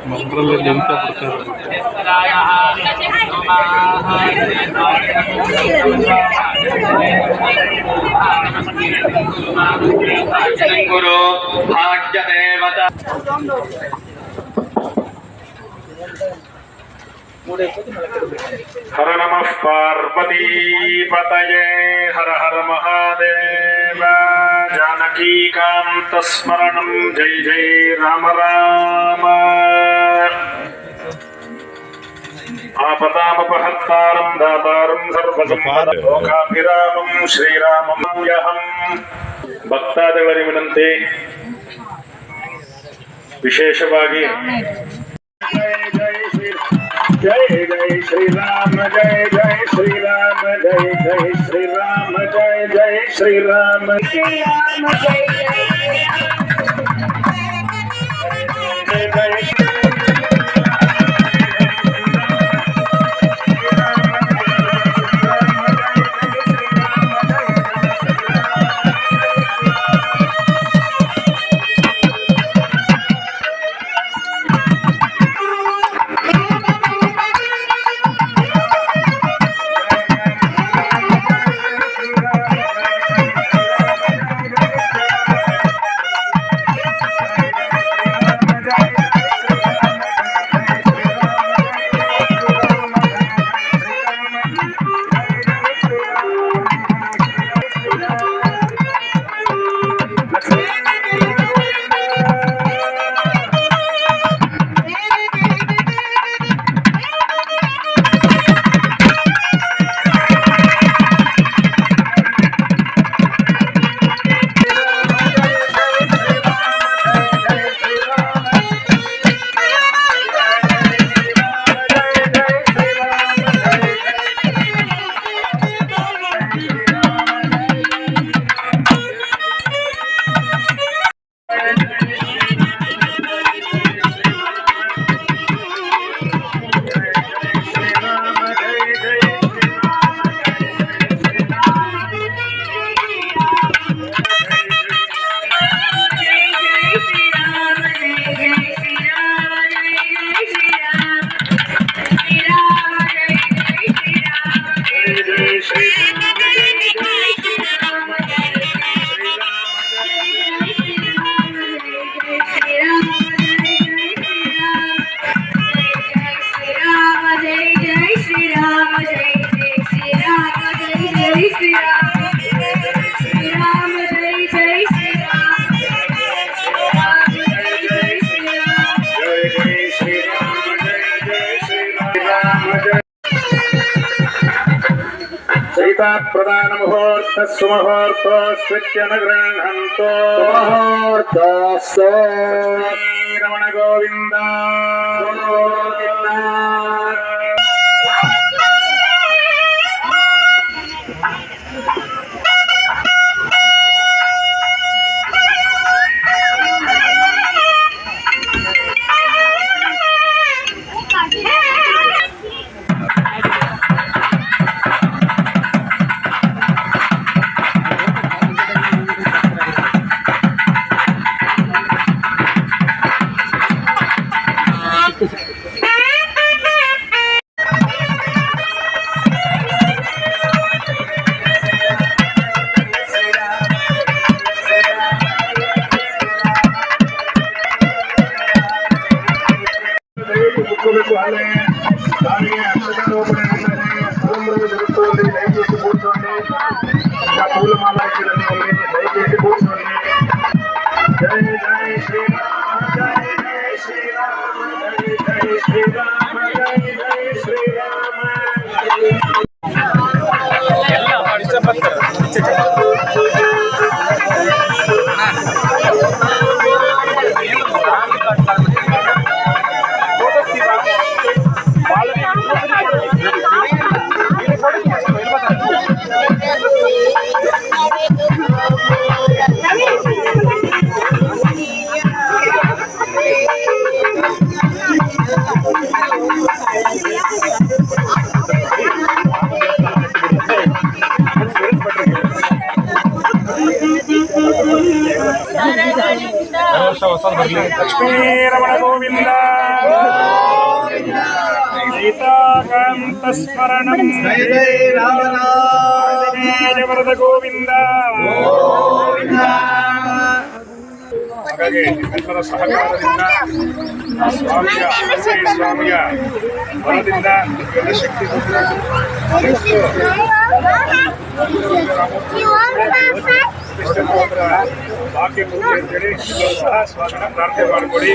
ಮಂತ್ರದಲ್ಲಿ ನೆನಪ ಬರ್ತಾರೆ. ಗುರು ಭಾಗ್ಯ ದೇವತಾ हर नमः पार्वती पतये हर हर महादेव जानकीकांत स्मरणं जय जय राम राम आपदामपहर्तारं दातारं सर्वसंपदां लोकाभिरामं श्रीरामं यहं ಭಕ್ತಾದಿಗಳ ವಿನಂತಿ ವಿಶೇಷವಾಗಿ जय जय श्री राम जय जय श्री राम जय जय श्री राम जय जय श्री राम श्री राम जय जय सीता प्रदान मुहूर्त सुमुहूर्त स्विच्य नगृह्णन्तो मुहूर्तस्तु रमण गोविंद ಲಕ್ಷ್ಮೀರಮಣ ಗೋವಿಂದ ಸೀತಾಕಾಂತ ಸ್ಮರಣಂ ವರದ ಗೋವಿಂದ. ಹಾಗಾಗಿ ನಿಮ್ಮೆಲ್ಲರ ಸಹಕಾರದಿಂದ ಸ್ವಾಮಿಯ ಸ್ವಾಮಿಯ ಬಲದಿಂದ ಎಲ್ಲ ಶಕ್ತಿ ಬಾಕಿ ಅಂತೇಳಿ ಸಹ ಸ್ವಾಮಿನ ಪ್ರಾರ್ಥನೆ ಮಾಡಿಕೊಡಿ.